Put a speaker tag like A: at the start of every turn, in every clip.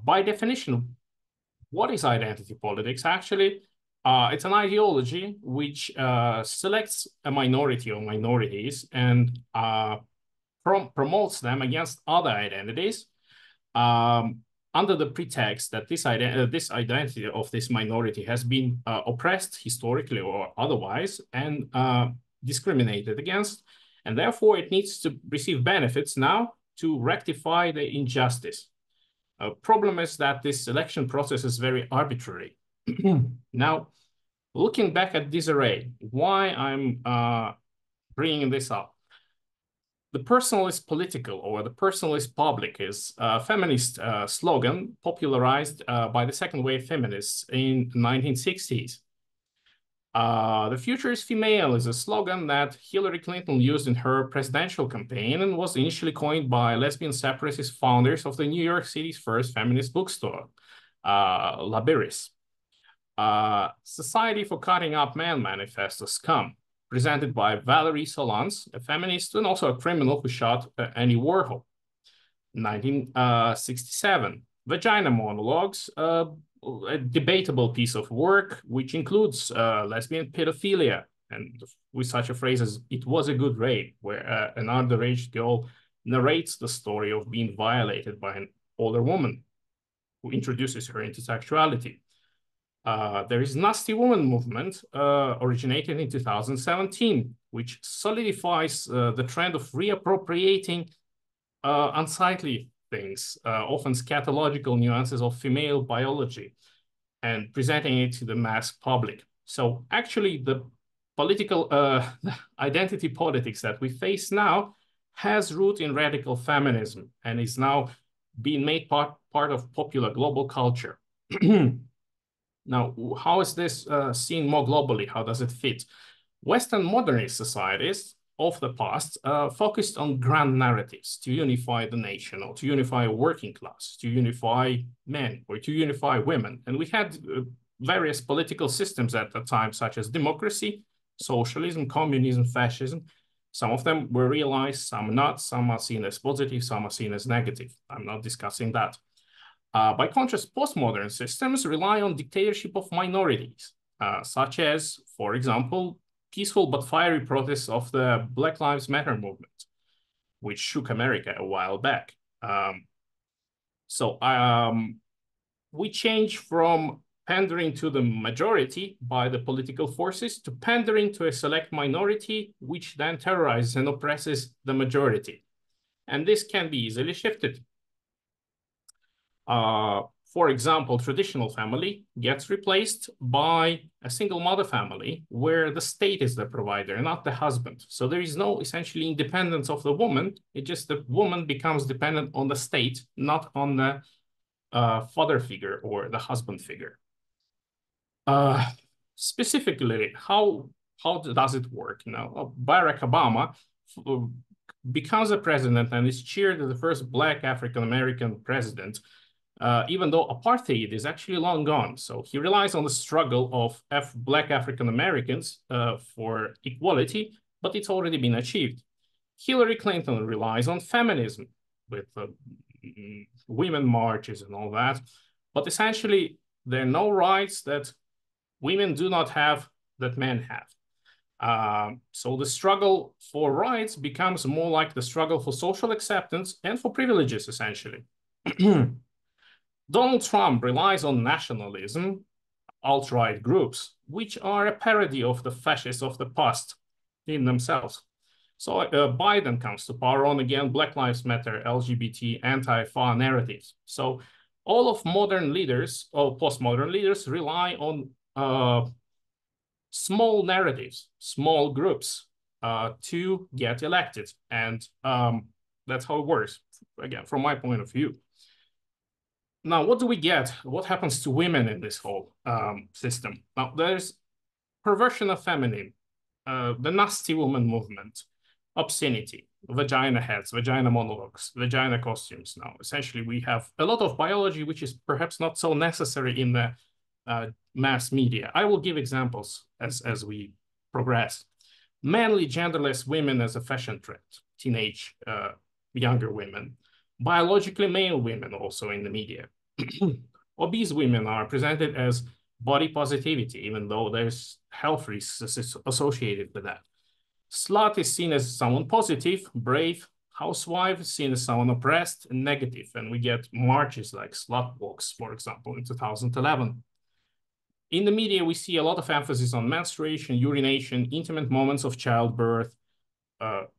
A: By definition, what is identity politics? Actually, it's an ideology which selects a minority or minorities and promotes them against other identities under the pretext that this identity of this minority has been oppressed historically or otherwise and discriminated against, and therefore it needs to receive benefits now to rectify the injustice. Problem is that this selection process is very arbitrary. Now, looking back at this array, why I'm bringing this up? The personal is political, or the personal is public, is a feminist slogan popularized by the second wave feminists in the 1960s. The future is female is a slogan that Hillary Clinton used in her presidential campaign and was initially coined by lesbian separatist founders of the New York City's first feminist bookstore, Labyris. Society for Cutting Up Men manifesto Scum, presented by Valerie Solans, a feminist and also a criminal who shot Annie Warhol. 1967, Vagina Monologues, a debatable piece of work which includes lesbian pedophilia, and with such a phrase as "it was a good rape," where an underage girl narrates the story of being violated by an older woman who introduces her into sexuality. There is Nasty Woman movement, originated in 2017, which solidifies the trend of reappropriating unsightly things, often scatological nuances of female biology, and presenting it to the mass public. So actually, the political identity politics that we face now has root in radical feminism and is now being made part of popular global culture. Now, how is this seen more globally? How does it fit? Western modernist societies of the past focused on grand narratives to unify the nation, or to unify a working class, to unify men, or to unify women. And we had various political systems at the time, such as democracy, socialism, communism, fascism. Some of them were realized, some not. Some are seen as positive, some are seen as negative. I'm not discussing that. By contrast, postmodern systems rely on dictatorship of minorities, such as, for example, peaceful but fiery protests of the Black Lives Matter movement, which shook America a while back. We change from pandering to the majority by the political forces to pandering to a select minority, which then terrorizes and oppresses the majority. And this can be easily shifted. For example, traditional family gets replaced by a single mother family where the state is the provider, not the husband. So there is no essentially independence of the woman. It's just the woman becomes dependent on the state, not on the father figure or the husband figure. Specifically, how does it work? Now, Barack Obama becomes a president and is cheered as the first Black African-American president, even though apartheid is actually long gone. So he relies on the struggle of Black African-Americans for equality, but it's already been achieved. Hillary Clinton relies on feminism with women marches and all that, but essentially there are no rights that women do not have that men have. So the struggle for rights becomes more like the struggle for social acceptance and for privileges, essentially. Donald Trump relies on nationalism, alt-right groups, which are a parody of the fascists of the past in themselves. So Biden comes to power on, again, Black Lives Matter, LGBT, anti-Fa narratives. So all of modern leaders, or postmodern leaders, rely on small narratives, small groups to get elected. And that's how it works, again, from my point of view. Now, what do we get? What happens to women in this whole system? Now, there's perversion of feminine, the nasty woman movement, obscenity, vagina heads, vagina monologues, vagina costumes. Now, essentially, we have a lot of biology, which is perhaps not so necessary in the mass media. I will give examples as we progress. Manly, genderless women as a fashion trend, teenage, younger women. Biologically male women also in the media. Obese women are presented as body positivity, even though there's health risks associated with that. Slut is seen as someone positive, brave. Housewife is seen as someone oppressed and negative. And we get marches like slut walks, for example, in 2011. In the media, we see a lot of emphasis on menstruation, urination, intimate moments of childbirth.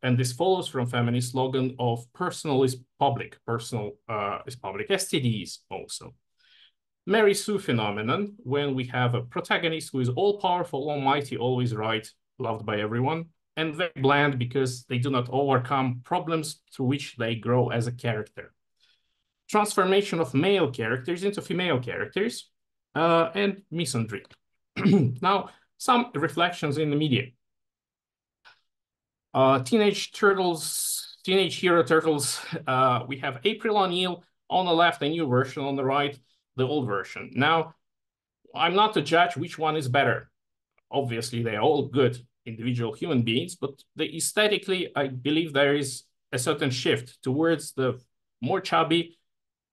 A: And this follows from feminist slogan of personal is public, STDs also. Mary Sue phenomenon, when we have a protagonist who is all-powerful, almighty, always right, loved by everyone, and very bland because they do not overcome problems through which they grow as a character. Transformation of male characters into female characters, and misandry. Now, some reflections in the media. Teenage Hero Turtles, we have April O'Neil on the left, a new version, on the right, the old version. Now, I'm not to judge which one is better. Obviously, they're all good individual human beings, but aesthetically, I believe there is a certain shift towards the more chubby,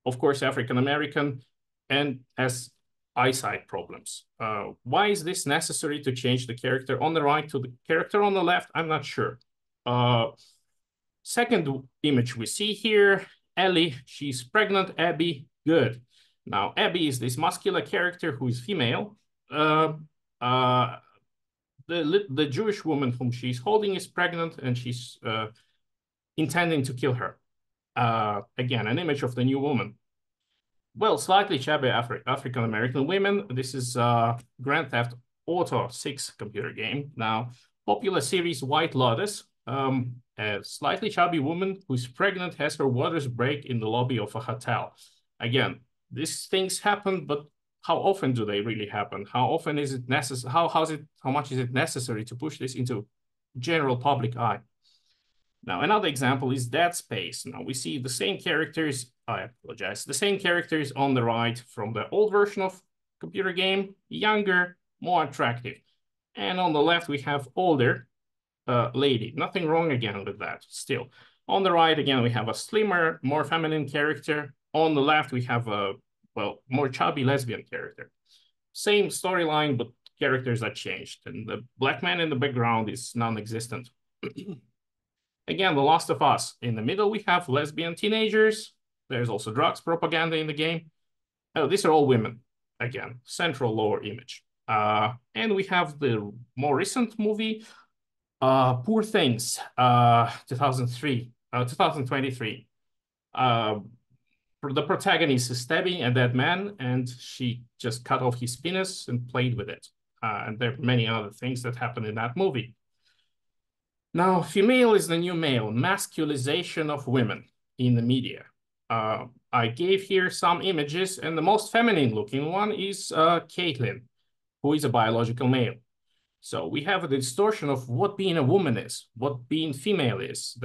A: of course, African-American, and has eyesight problems. Why is this necessary to change the character on the right to the character on the left? I'm not sure. Second image we see here, Ellie, she's pregnant, Abby, good. Now, Abby is this muscular character who is female. The Jewish woman whom she's holding is pregnant and she's intending to kill her. Again, an image of the new woman. Well, slightly chubby African-American women. This is Grand Theft Auto 6 computer game. Now, popular series White Lotus. A slightly chubby woman who's pregnant has her waters break in the lobby of a hotel. Again, these things happen, but how often do they really happen? How often is it necessary? How much is it necessary to push this into general public eye? Now, another example is Dead Space. Now, we see the same characters, I apologize, the same characters on the right from the old version of computer game, younger, more attractive. And on the left, we have older lady. Nothing wrong again with that, still. On the right, again, we have a slimmer, more feminine character. On the left, we have a, well, more chubby lesbian character. Same storyline, but characters are changed. And the black man in the background is non-existent. Again, The Last of Us. In the middle, we have lesbian teenagers. There's also drugs propaganda in the game. Oh, these are all women. Again, central lower image. And we have the more recent movie, Poor Things, 2023. The protagonist is stabbing a dead man, and she just cut off his penis and played with it. And there are many other things that happen in that movie. Now, female is the new male, masculization of women in the media. I gave here some images, and the most feminine looking one is Caitlin, who is a biological male. So we have a distortion of what being a woman is, what being female is.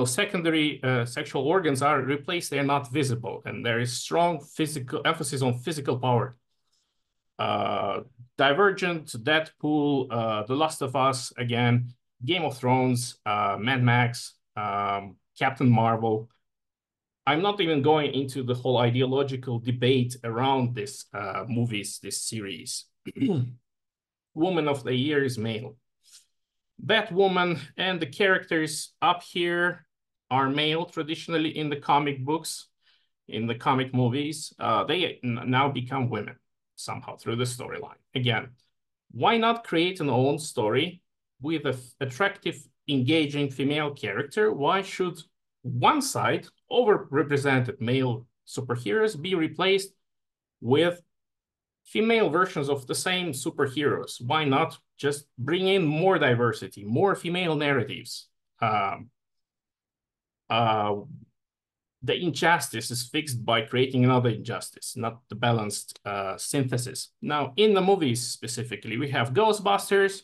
A: Secondary sexual organs are replaced, they're not visible, and there is strong physical emphasis on physical power. Divergent, Deadpool, The Last of Us, again, Game of Thrones, Mad Max, Captain Marvel. I'm not even going into the whole ideological debate around this movies, this series. Woman of the Year is male. Batwoman and the characters up here are male traditionally in the comic books, in the comic movies. They now become women somehow through the storyline. Again, why not create an own story with an attractive, engaging female character? Why should one side, overrepresented male superheroes, be replaced with female versions of the same superheroes? Why not just bring in more diversity, more female narratives? The injustice is fixed by creating another injustice, not the balanced synthesis. Now, in the movies specifically, we have Ghostbusters,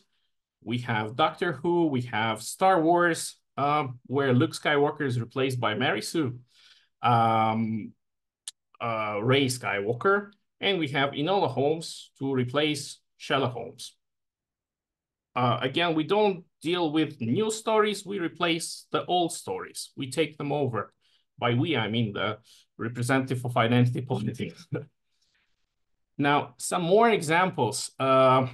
A: we have Doctor Who, we have Star Wars, where Luke Skywalker is replaced by Mary Sue, Rey Skywalker, and we have Enola Holmes to replace Sherlock Holmes. Again, we don't deal with new stories, we replace the old stories. We take them over. By we, I mean the representative of identity politics. Now, some more examples of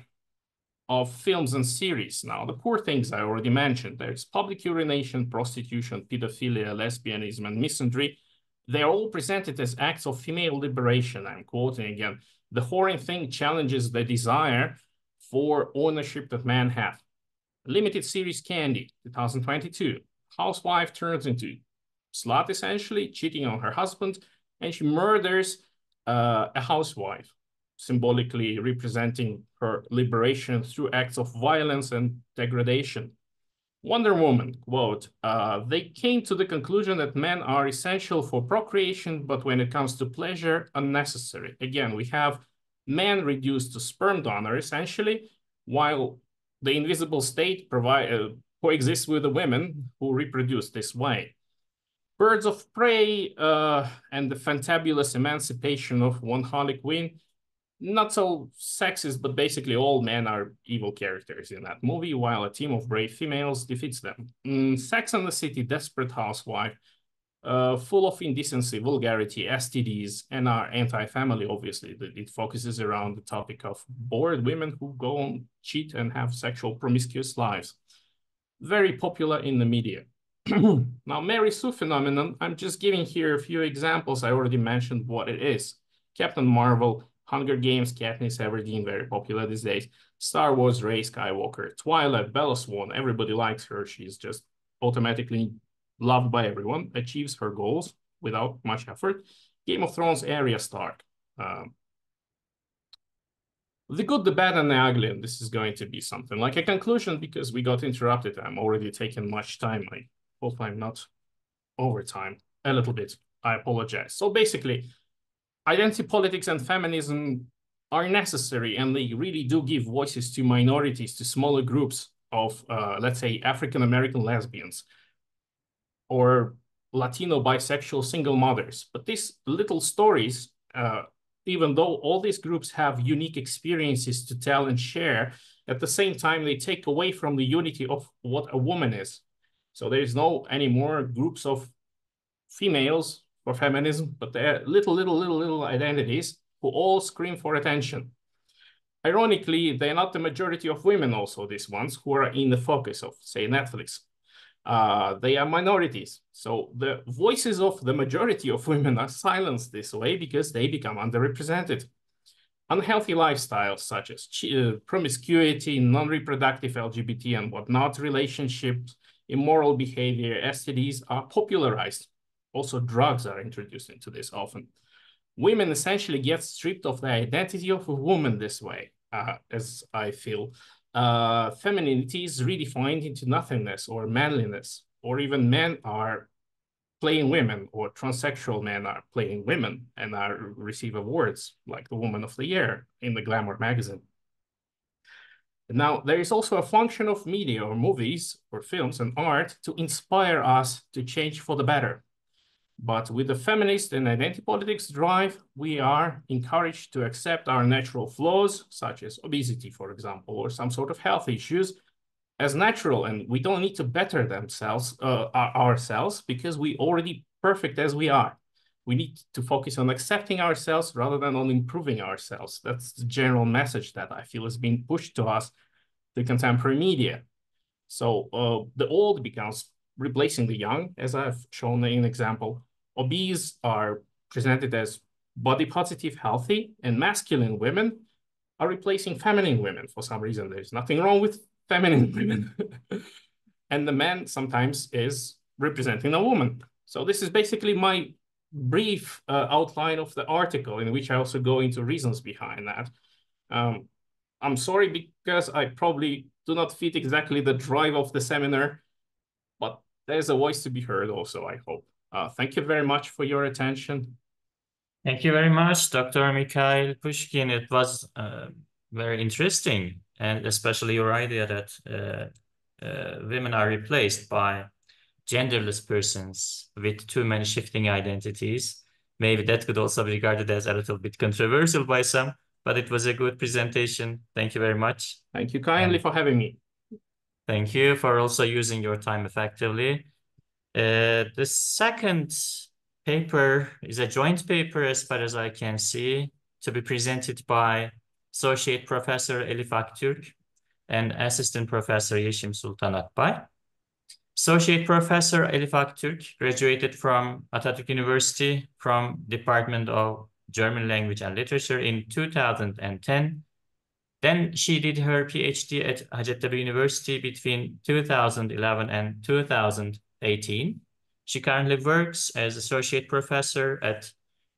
A: films and series. Now, the poor things I already mentioned. There's public urination, prostitution, pedophilia, lesbianism, and misandry. They are all presented as acts of female liberation. I'm quoting again. The whoring thing challenges the desire for ownership that men have. Limited series Candy, 2022. Housewife turns into slut, essentially, cheating on her husband, and she murders a housewife, symbolically representing her liberation through acts of violence and degradation. Wonder Woman, quote, they came to the conclusion that men are essential for procreation, but when it comes to pleasure, unnecessary. Again, we have men reduced to sperm donor, essentially, while the invisible state coexists with the women who reproduce this way. Birds of Prey and the fantabulous emancipation of one Harley Quinn, not so sexist, but basically all men are evil characters in that movie, while a team of brave females defeats them. Sex and the City, Desperate Housewife, full of indecency, vulgarity, STDs, and are anti-family, obviously. It focuses around the topic of bored women who go on, cheat, and have sexual promiscuous lives. Very popular in the media. Now, Mary Sue phenomenon, I'm just giving here a few examples. I already mentioned what it is. Captain Marvel, Hunger Games, Katniss Everdeen, very popular these days. Star Wars, Rey Skywalker. Twilight, Bella Swan, everybody likes her. She's just automatically loved by everyone, achieves her goals without much effort. Game of Thrones, Arya Stark. The Good, the Bad, and the Ugly, and this is going to be something like a conclusion because we got interrupted. I'm already taking much time. I hope I'm not over time a little bit. I apologize. So basically, identity politics and feminism are necessary, and they really do give voices to minorities, to smaller groups of, let's say, African-American lesbians or Latino bisexual single mothers. But these little stories, even though all these groups have unique experiences to tell and share, at the same time, they take away from the unity of what a woman is. So there is no anymore groups of females for feminism, but they're little identities who all scream for attention. Ironically, they're not the majority of women also, these ones who are in the focus of, say, Netflix. They are minorities. So the voices of the majority of women are silenced this way because they become underrepresented. Unhealthy lifestyles such as promiscuity, non-reproductive LGBT and whatnot, relationships, immoral behavior, STDs are popularized. Also, drugs are introduced into this often. Women essentially get stripped of the identity of a woman this way, as I feel. Femininity is redefined into nothingness or manliness, or even men are playing women, or transsexual men are playing women and receive awards like the Woman of the Year in the Glamour magazine. Now, there is also a function of media or movies or films and art to inspire us to change for the better. But with the feminist and identity politics drive, we are encouraged to accept our natural flaws, such as obesity, for example, or some sort of health issues, as natural, and we don't need to better ourselves because we already perfect as we are. We need to focus on accepting ourselves rather than on improving ourselves. That's the general message that I feel is being pushed to us, the contemporary media. So the old becomes replacing the young, as I've shown in an example. Obese are presented as body positive, healthy, and masculine women are replacing feminine women for some reason. There's nothing wrong with feminine women. And the man sometimes is representing a woman. So this is basically my brief outline of the article, in which I also go into reasons behind that. I'm sorry because I probably do not fit exactly the drive of the seminar, but there's a voice to be heard also, I hope. Thank you very much for your attention.
B: Thank you very much, Dr. Mikhail Pushkin. It was very interesting, and especially your idea that women are replaced by genderless persons with too many shifting identities. Maybe that could also be regarded as a little bit controversial by some, but it was a good presentation. Thank you very much.
A: Thank you kindly for having me.
B: Thank you for also using your time effectively. The second paper is a joint paper, as far as I can see, to be presented by Associate Professor Elif Aktürk and Assistant Professor Yeşim Sultan Akbay. Associate Professor Elif Aktürk graduated from Atatürk University from Department of German Language and Literature in 2010. Then she did her PhD at Hacettepe University between 2011 and 2018. She currently works as Associate Professor at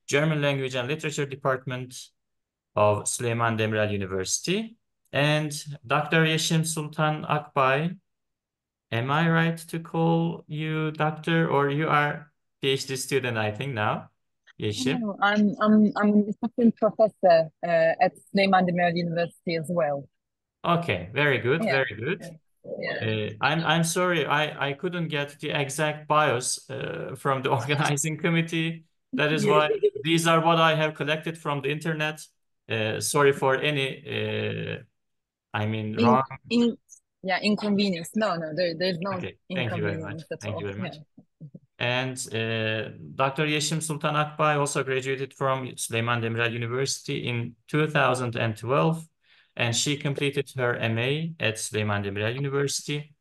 B: German Language and Literature Department of Süleyman Demirel University. And Dr. Yeşim Sultan Akbay, am I right to call you doctor, or you are PhD student, I think now, Yeşim?
C: No, I'm assistant professor at Süleyman Demirel University as well.
B: Okay, very good,
C: Yeah.
B: very good.
C: Yeah.
B: I'm sorry, I couldn't get the exact bios from the organizing committee. That is why these are what I have collected from the internet. Sorry for any, wrong.
C: Inconvenience. No, there's no
B: Okay, thank you very much.
C: inconvenience at
B: Thank you
C: all.
B: very much.
C: Yeah.
B: And Dr. Yeşim Sultan Akbay also graduated from Süleyman Demirel University in 2012, and she completed her MA at Süleyman Demirel University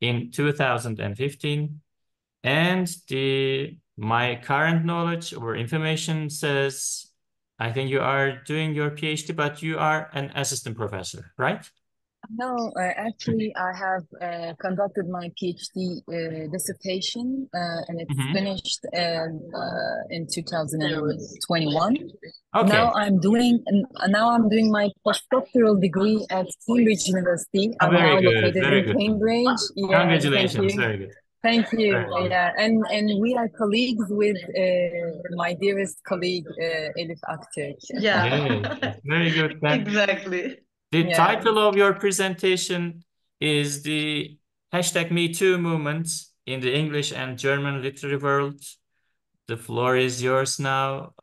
B: in 2015. And my current knowledge or information says, I think you are doing your PhD, but you are an assistant professor, right?
C: No, actually, I have conducted my PhD dissertation, and it's finished in 2021.
B: Okay.
C: Now I'm doing my postdoctoral degree at Cambridge University. I'm
B: very
C: now
B: good,
C: located
B: very
C: in
B: good.
C: Cambridge. Yeah,
B: Congratulations,
C: thank you.
B: very good.
C: Thank you.
B: Very good.
C: Yeah, and we are colleagues with my dearest colleague Elif Aktürk.
D: Yeah.
B: Okay, very good. Then
D: Exactly.
B: the
C: Yeah.
B: title of your presentation is the #MeToo movement in the English and German literary world. The floor is yours now.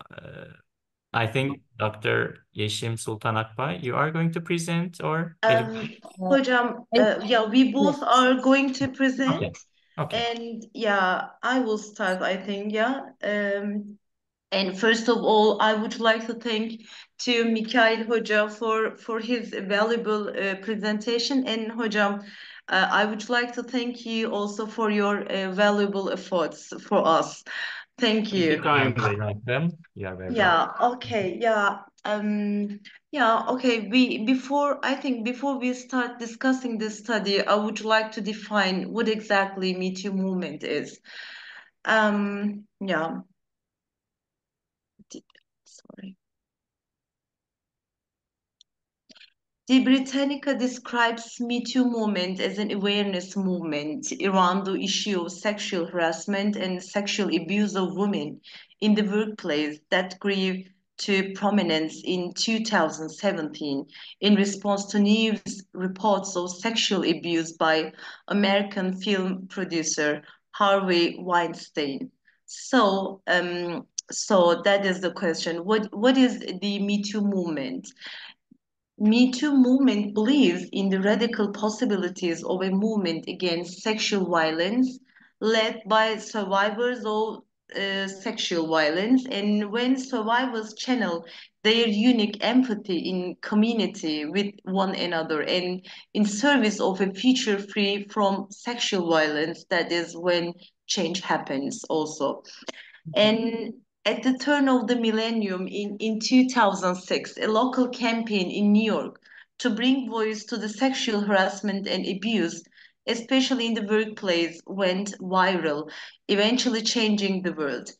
B: I think Dr. Yeşim Sultan Akbay, you are going to present, or?
D: Hocam, yeah, we both are going to present.
B: Okay. Okay.
D: And yeah, I will start, I think, yeah. And first of all, I would like to thank to Mikail Hoca for his valuable presentation. And Hocam, I would like to thank you also for your valuable efforts for us. Thank you.
B: You are very welcome. You are very welcome.
D: Yeah, okay, yeah. Okay. Before we start discussing this study, I would like to define what exactly Me Too movement is. Yeah. Sorry. The Britannica describes Me Too movement as an awareness movement around the issue of sexual harassment and sexual abuse of women in the workplace that grew to prominence in 2017 in response to news reports of sexual abuse by American film producer Harvey Weinstein. So that is the question. What is the Me Too movement? Me Too movement believes in the radical possibilities of a movement against sexual violence led by survivors of sexual violence, and when survivors channel their unique empathy in community with one another and in service of a future free from sexual violence, that is when change happens also. And at the turn of the millennium in 2006, a local campaign in New York to bring voice to the sexual harassment and abuse, especially in the workplace, went viral, eventually changing the world.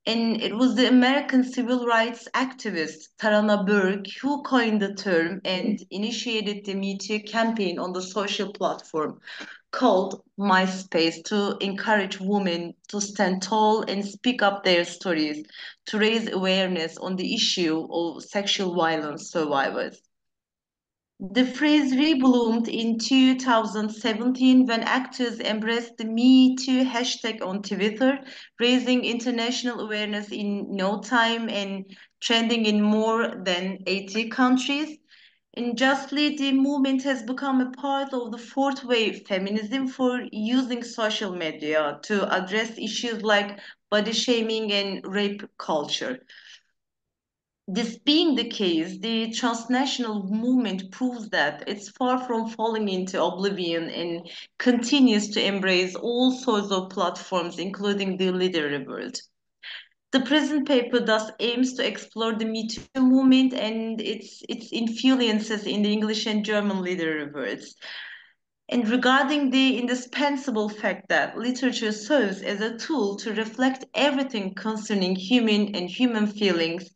D: And it was the American civil rights activist Tarana Burke who coined the term and initiated the Me Too campaign on the social platform called MySpace to encourage women to stand tall and speak up their stories, to raise awareness on the issue of sexual violence survivors. The phrase rebloomed in 2017 when actors embraced the Me Too hashtag on Twitter, raising international awareness in no time and trending in more than 80 countries. And justly, the movement has become a part of the fourth wave feminism for using social media to address issues like body shaming, and rape culture. This being the case, the transnational movement proves that it's far from falling into oblivion and continues to embrace all sorts of platforms, including the literary world. The present paper thus aims to explore the Me Too movement and its influences in the English and German literary worlds. And regarding the indispensable fact that literature serves as a tool to reflect everything concerning human feelings,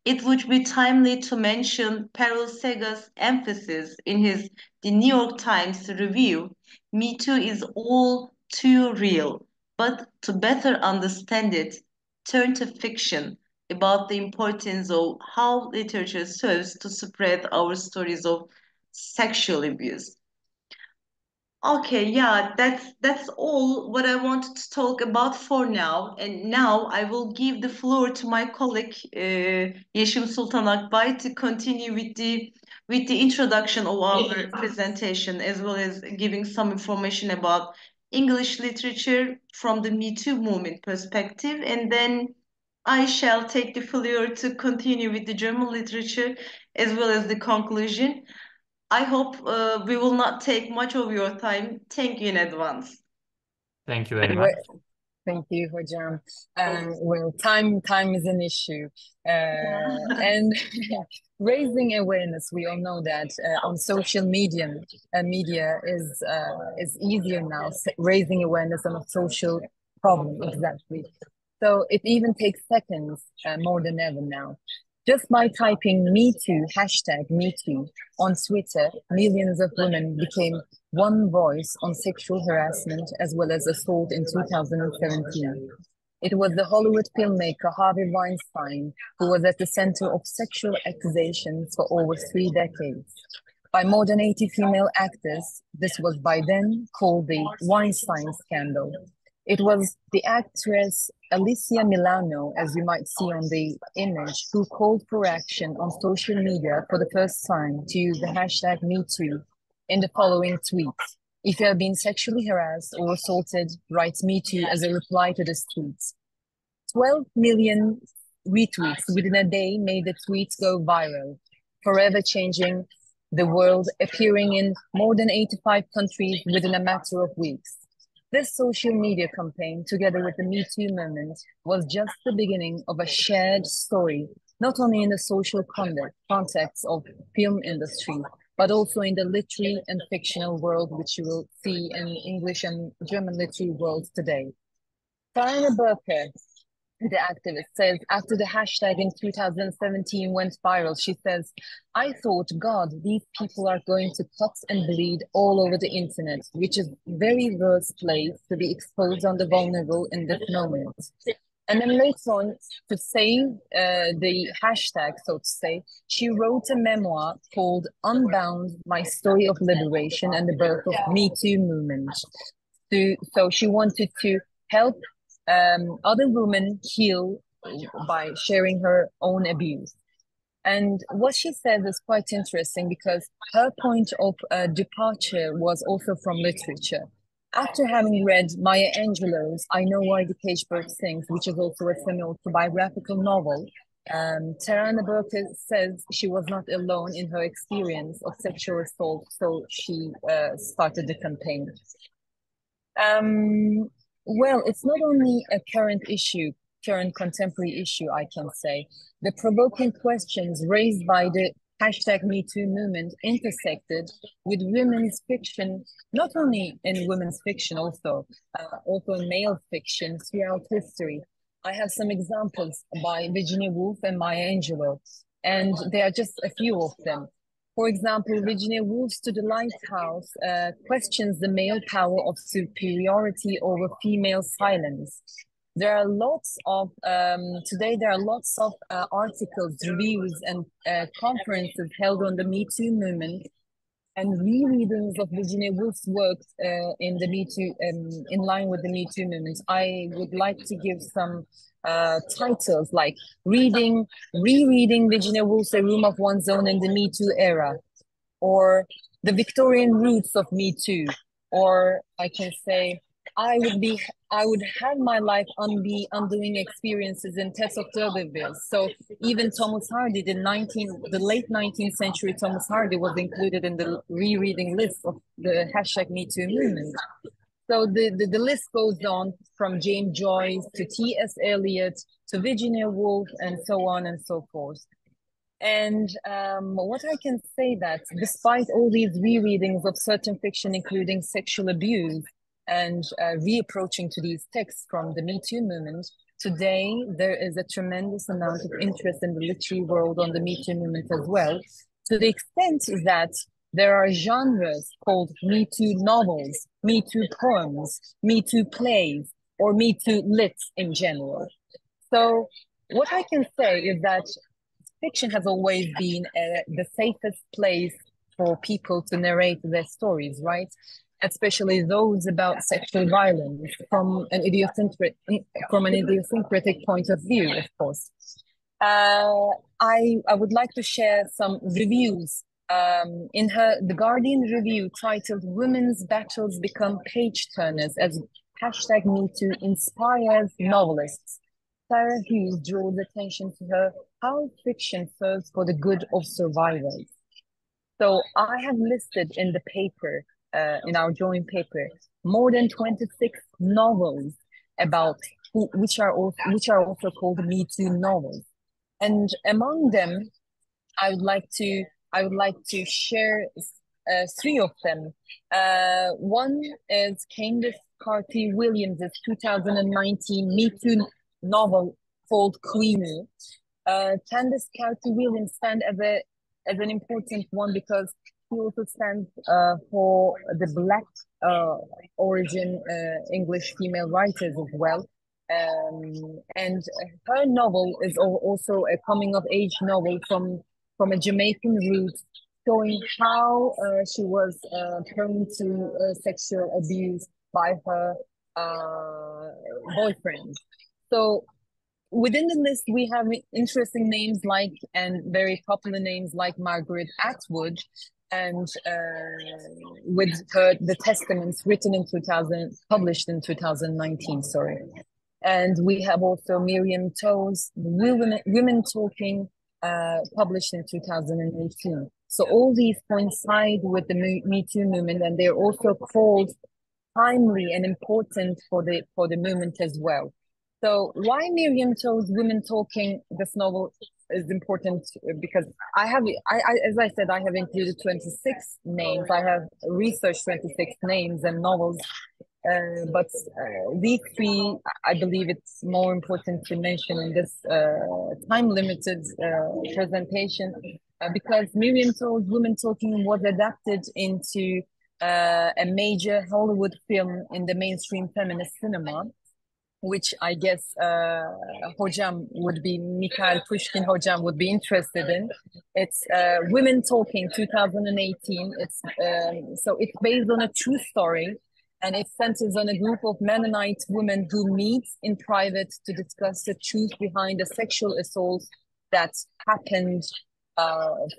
D: it would be timely to mention Perel Sega's emphasis in his The New York Times review, Me Too is all too real, but to better understand it, turn to fiction about the importance of how literature serves to spread our stories of sexual abuse. Okay, yeah, that's all what I wanted to talk about for now. And now I will give the floor to my colleague Yeşim Sultan Akbay to continue with the introduction of our presentation, as well as giving some information about English literature from the Me Too movement perspective. And then I shall take the floor to continue with the German literature as well as the conclusion. I hope we will not take much of your time. Thank you in advance.
B: Thank you very much.
C: Thank you, Hocam. Well, time is an issue, and raising awareness. We all know that on social media is easier now. Raising awareness on a social problem, exactly. So it even takes seconds more than ever now. Just by typing Me Too, hashtag Me Too, on Twitter, millions of women became one voice on sexual harassment as well as assault in 2017. It was the Hollywood filmmaker Harvey Weinstein who was at the center of sexual accusations for over 3 decades. By more than 80 female actors, this was by then called the Weinstein scandal. It was the actress Alicia Milano, as you might see on the image, who called for action on social media for the first time to use the hashtag MeToo in the following tweet. If you have been sexually harassed or assaulted, write MeToo as a reply to this tweet. 12 million retweets within a day made the tweet go viral, forever changing the world, appearing in more than 85 countries within a matter of weeks. This social media campaign, together with the Me Too movement, was just the beginning of a shared story, not only in the social context of film industry, but also in the literary and fictional world, which you will see in English and German literary worlds today. Diana Burke, the activist, says after the hashtag in 2017 went viral, she says, I thought, God, these people are going to cut and bleed all over the internet, which is very worst place to be exposed on the vulnerable in this moment. And then later on, to save the hashtag, so to say, she wrote a memoir called Unbound, My Story of Liberation and the Birth of Me Too Movement. So she wanted to help other women heal by sharing her own abuse. And what she says is quite interesting because her point of departure was also from literature. After having read Maya Angelou's I Know Why the Cage Bird Sings, which is also a semi-autobiographical novel, Tarana Burke says she was not alone in her experience of sexual assault, so she started the campaign. Well, it's not only a current contemporary issue, I can say. The provoking questions raised by the hashtag MeToo movement intersected with women's fiction, not only in women's fiction, also in male fiction throughout history. I have some examples by Virginia Woolf and Maya Angelou, and there are just a few of them. For example, Virginia Woolf's To the Lighthouse questions the male power of superiority over female silence. There are lots of, today there are lots of articles, reviews, and conferences held on the Me Too movement and rereadings of Virginia Woolf's works in the Me Too, in line with the Me Too movement. I would like to give some titles like rereading Virginia Woolf's A Room of One's Own in the Me Too era, or The Victorian Roots of Me Too, or I can say I would have my life undoing experiences in test of D'Urberville. So even Thomas Hardy, the late 19th century Thomas Hardy was included in the rereading list of the #MeToo movement. So the list goes on from James Joyce to T.S. Eliot to Virginia Woolf and so on and so forth. And what I can say that despite all these rereadings of certain fiction, including sexual abuse, and reapproaching to these texts from the Me Too movement, today there is a tremendous amount of interest in the literary world on the Me Too movement as well, to the extent that there are genres called Me Too novels, Me Too poems, Me Too plays, or Me Too lit in general. So what I can say is that fiction has always been the safest place for people to narrate their stories, right? Especially those about sexual violence from an idiosyncratic point of view, of course. I would like to share some reviews. In the Guardian review titled "Women's Battles Become Page Turners" as #MeToo inspires novelists, Sarah Hughes draws attention to how fiction serves for the good of survivors. So I have listed in the paper, in our joint paper, more than 26 novels about which are also called Me Too novels, and among them, I would like to share 3 of them. One is Candace Carty-Williams' 2019 Me Too novel called Queenie. Candace Carty-Williams stands as an important one because she also stands for the Black origin English female writers as well. And her novel is also a coming of age novel from a Jamaican root, showing how she was prone to sexual abuse by her boyfriend. So within the list, we have interesting names and very popular names like Margaret Atwood, and with the Testaments published in 2019, sorry. And we have also Miriam Toews, Women Talking, published in 2018. So all these coincide with the Me Too movement, and they're also called timely and important for the movement as well. So why Miriam Toews' Women Talking, this novel is important because as I said, I have included 26 names. I have researched 26 names and novels, but these 3, I believe it's more important to mention in this time-limited presentation because Miriam Toews' Women Talking was adapted into a major Hollywood film in the mainstream feminist cinema, which I guess Mikhail Pushkin Hocam would be interested in. It's Women Talking 2018. So it's based on a true story, and it centers on a group of Mennonite women who meet in private to discuss the truth behind the sexual assault that happened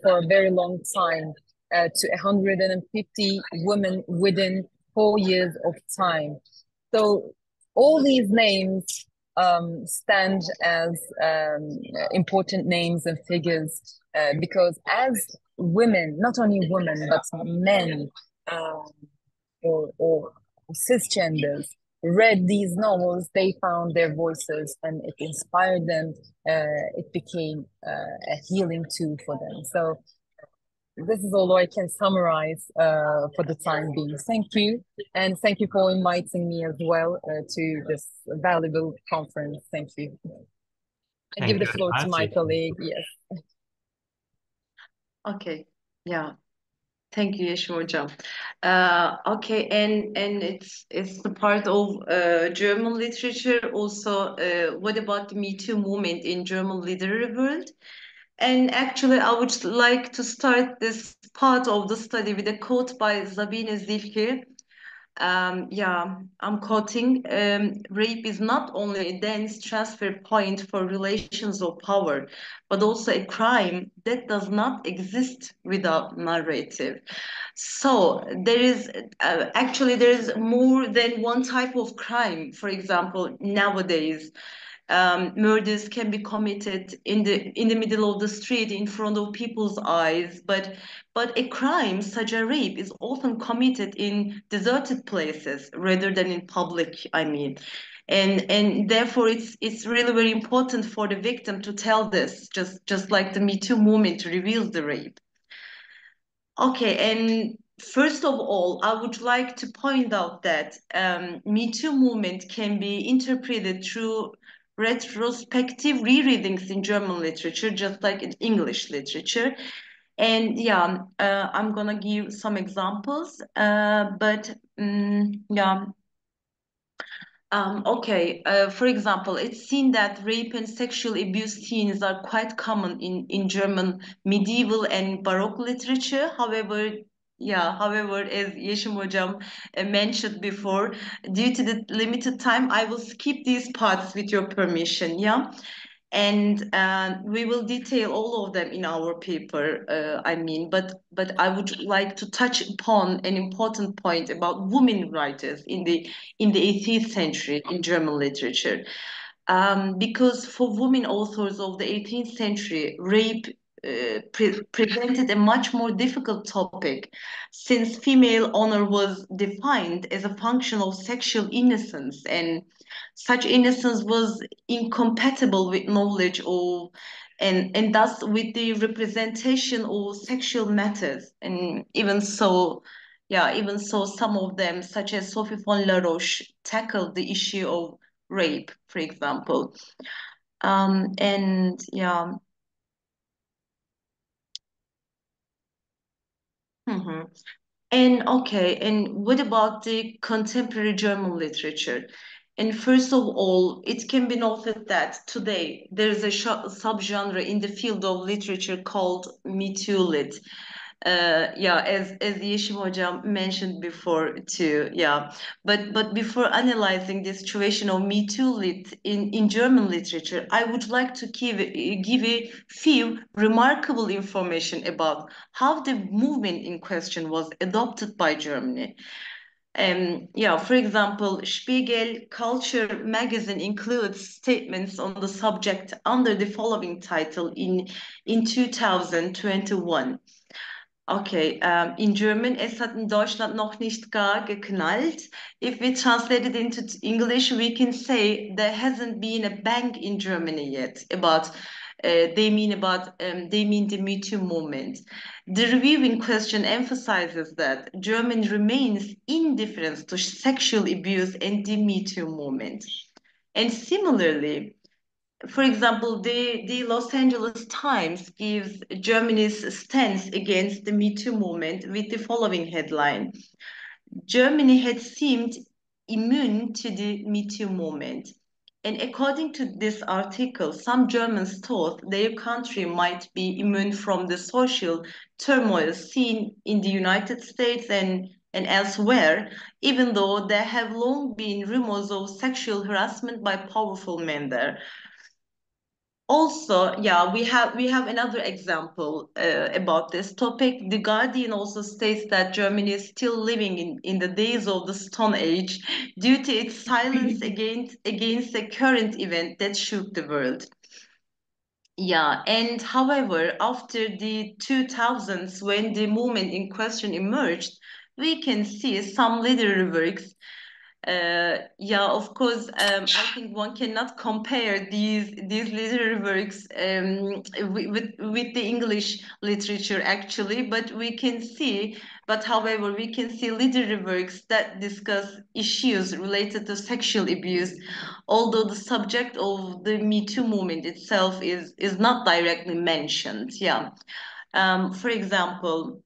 C: for a very long time to 150 women within 4 years of time. So all these names stand as important names and figures because as women, not only women, but men or cisgenders read these novels, they found their voices and it inspired them. It became a healing tool for them. So this is all I can summarize for the time being. Thank you. And thank you for inviting me as well to this valuable conference. Thank you. I give the floor to my colleague. Yes.
D: Okay. Yeah. Thank you, Yeşim Hocam. Okay, and it's the part of German literature also. What about the Me Too movement in German literary world? And actually, I would like to start this part of the study with a quote by Sabine Silke. Yeah, I'm quoting, rape is not only a dense transfer point for relations of power, but also a crime that does not exist without narrative. So there is actually there is more than one type of crime. For example, nowadays, murders can be committed in the middle of the street in front of people's eyes, but a crime such as rape is often committed in deserted places rather than in public, I mean. And therefore it's really very important for the victim to tell this, just like the Me Too movement reveals the rape. Okay, and first of all, I would like to point out that Me Too movement can be interpreted through retrospective rereadings in German literature, just like in English literature. And yeah, I'm gonna give some examples, yeah. Okay, for example, it's seen that rape and sexual abuse scenes are quite common in German medieval and Baroque literature. However, as Yeşim Hocam mentioned before, due to the limited time, I will skip these parts with your permission, yeah? And we will detail all of them in our paper, but I would like to touch upon an important point about women writers in the 18th century in German literature. Because for women authors of the 18th century, rape presented a much more difficult topic, since female honor was defined as a function of sexual innocence, and such innocence was incompatible with knowledge of and thus with the representation of sexual matters. And even so, some of them, such as Sophie von La Roche, tackled the issue of rape, for example. And yeah. Mm-hmm. And what about the contemporary German literature? And first of all, it can be noted that today there is a subgenre in the field of literature called Me Too Lit. As Yeşim Hocam mentioned before too, yeah. But before analyzing the situation of Me Too lit in German literature, I would like to give a few remarkable information about how the movement in question was adopted by Germany. For example, Spiegel Culture magazine includes statements on the subject under the following title in 2021. Okay, in German, es hat in Deutschland noch nicht gar geknallt. If we translate it into English, we can say there hasn't been a bang in Germany yet about they mean the Me Too movement. The review in question emphasizes that Germany remains indifferent to sexual abuse and the Me Too movement. And similarly, for example, the Los Angeles Times gives Germany's stance against the Me Too movement with the following headline: Germany had seemed immune to the Me Too movement. And according to this article, some Germans thought their country might be immune from the social turmoil seen in the United States and elsewhere, even though there have long been rumors of sexual harassment by powerful men there. Also, yeah, we have another example about this topic. The Guardian also states that Germany is still living in the days of the Stone Age due to its silence against a current event that shook the world. Yeah, and however, after the 2000s, when the movement in question emerged, we can see some literary works. Of course, I think one cannot compare these literary works with the English literature actually, but however, we can see literary works that discuss issues related to sexual abuse, although the subject of the Me Too movement itself is not directly mentioned. Yeah, for example.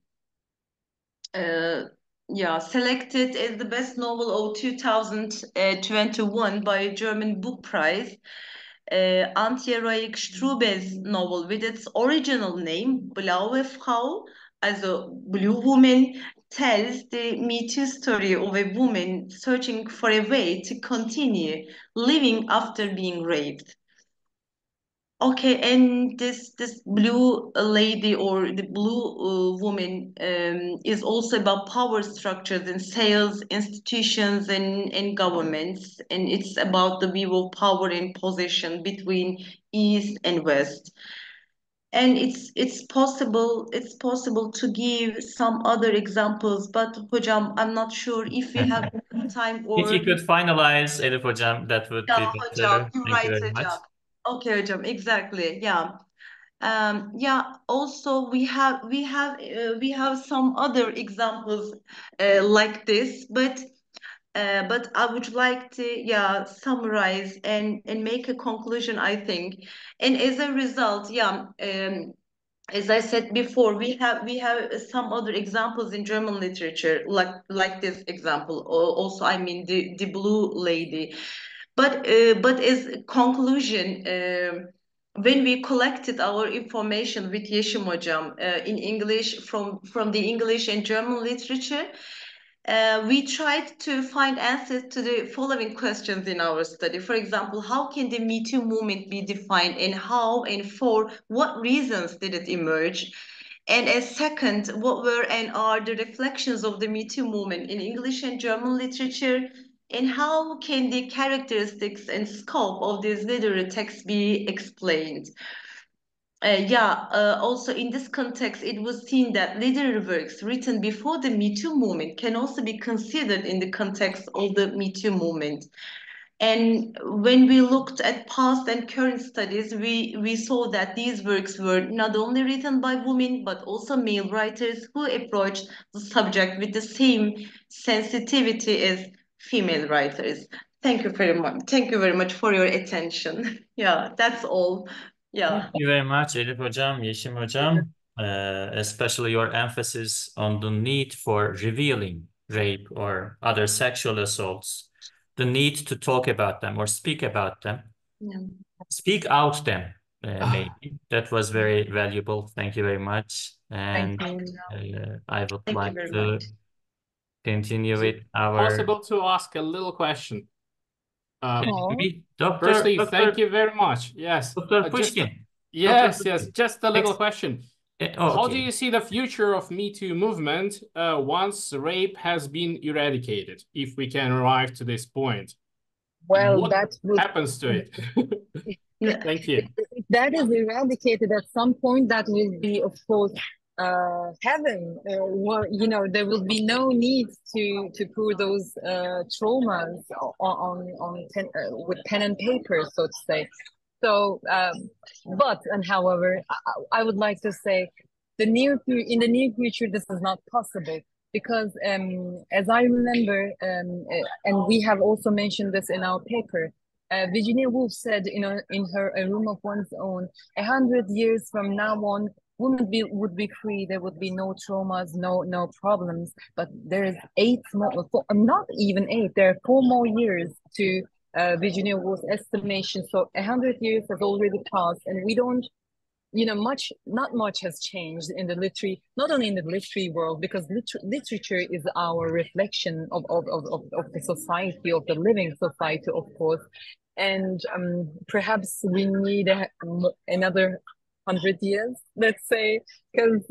D: Selected as the best novel of 2021 by a German book prize. Antje Roig Strube's novel with its original name, Blaue Frau, also Blue Woman, tells the Me Too story of a woman searching for a way to continue living after being raped. Okay, and this blue lady or the blue woman is also about power structures and sales institutions and governments, and it's about the view of power and position between East and West. And it's possible to give some other examples, but hocam, I'm not sure if we have time or
B: If you could finalize, Elif hocam, that would be
D: yeah,
B: better.
D: hocam, you're
B: Thank you
D: right,
B: very much.
D: hocam. Okay, hocam, exactly. Yeah. Yeah, also we have some other examples like this, but I would like to summarize and make a conclusion, I think. And as a result, as I said before, we have some other examples in German literature, like this example. Also, I mean the blue lady. But as a conclusion, when we collected our information with Yeşim Hocam in English from the English and German literature, we tried to find answers to the following questions in our study. For example, how can the Me Too movement be defined, and how and for what reasons did it emerge? And as second, what were and are the reflections of the Me Too movement in English and German literature? And how can the characteristics and scope of these literary texts be explained? Also in this context, it was seen that literary works written before the Me Too movement can also be considered in the context of the Me Too movement. And when we looked at past and current studies, we saw that these works were not only written by women, but also male writers who approached the subject with the same sensitivity as female writers. Thank you very much. Thank you very much for your attention. Yeah, that's all. Yeah.
B: Thank you very much, Elif hocam, Yeşim hocam, especially your emphasis on the need for revealing rape or other sexual assaults, the need to talk about them or speak about them, speak out them, maybe. That was very valuable. Thank you very much. And I would like to continue with our...
A: Possible to ask a little question? Firstly, thank you very much. Yes.
B: Dr. Pushkin.
A: Yes, just a little question.
B: How
A: do you see the future of Me Too movement once rape has been eradicated, if we can arrive to this point?
C: Well,
A: what happens to it? Thank you.
C: If that is eradicated at some point, that will be, of course, heaven. Well, there will be no need to pour those traumas with pen and paper, so to say. So, however, I would like to say in the near future, this is not possible because, as I remember, and we have also mentioned this in our paper, Virginia Woolf said, in her A Room of One's Own, 100 years from now on, women would be free. There would be no traumas, no problems. But there is not even 8. There are 4 more years to Virginia Woolf's estimation. So 100 years has already passed, and we don't, not much has changed in the literary, not only in the literary world, because literature is our reflection of the society, of the living society, of course. And perhaps we need another 100 years, let's say, because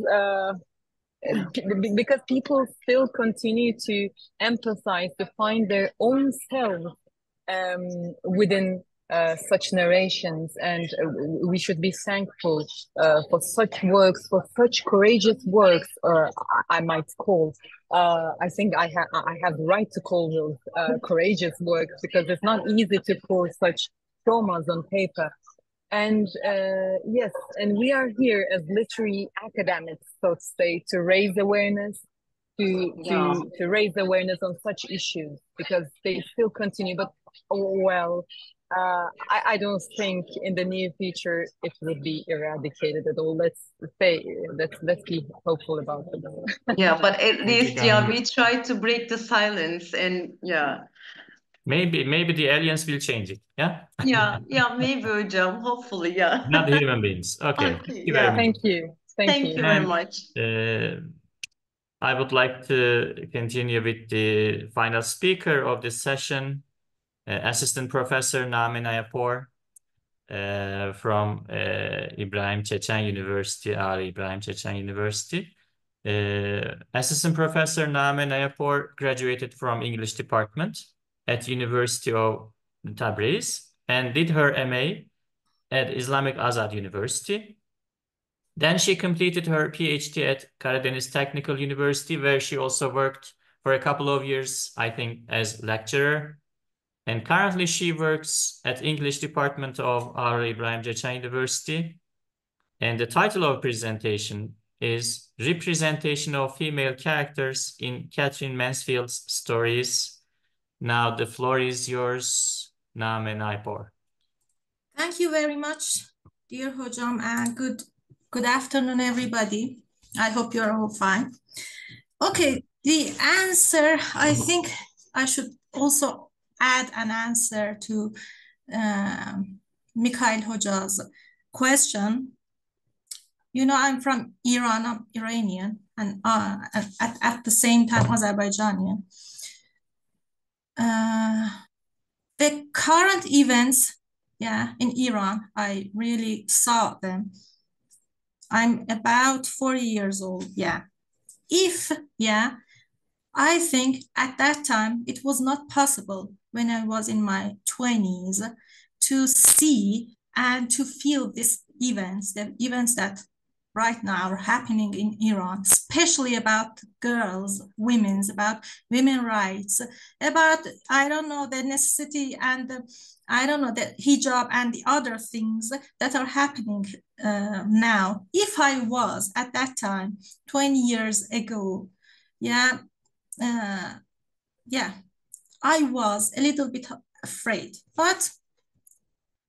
C: people still continue to emphasize, to find their own selves within such narrations, and we should be thankful for such works, for such courageous works. I might call. I think I have the right to call those courageous works, because it's not easy to pour such traumas on paper. And yes, and we are here as literary academics, so to say, to raise awareness, to raise awareness on such issues, because they still continue. But I don't think in the near future it will be eradicated at all. Let's be hopeful about it.
D: Yeah, but at least we try to break the silence, and
B: maybe the aliens will change it.
D: Yeah, maybe hocam, hopefully,
B: Not human beings. Okay. Thank you very much.
C: Thank you.
D: Thank you very much.
B: I would like to continue with the final speaker of this session, Assistant Professor Name Nayapor from İbrahim Çeçen University, İbrahim Çeçen University. Assistant Professor Name Nayapor graduated from English Department at University of Tabriz and did her MA at Islamic Azad University. Then she completed her PhD at Karadeniz Technical University, where she also worked for a couple of years, I think, as lecturer. And currently she works at English Department of İbrahim Çeçen University. And the title of presentation is Representation of Female Characters in Catherine Mansfield's Stories. Now the floor is yours, Name Nayapor.
E: Thank you very much, dear Hocam, and good afternoon, everybody. I hope you're all fine. Okay, the answer, I think I should also add an answer to Mikhail Hoca's question. You know, I'm from Iran, I'm Iranian, and at the same time Azerbaijani. The current events, in Iran, I really saw them. I'm about 40 years old, I think at that time, it was not possible when I was in my 20s to see and to feel these events, the events that right now are happening in Iran, especially about girls, about women's rights, about, I don't know, the necessity and the hijab and the other things that are happening now. If I was at that time, 20 years ago, I was a little bit afraid, but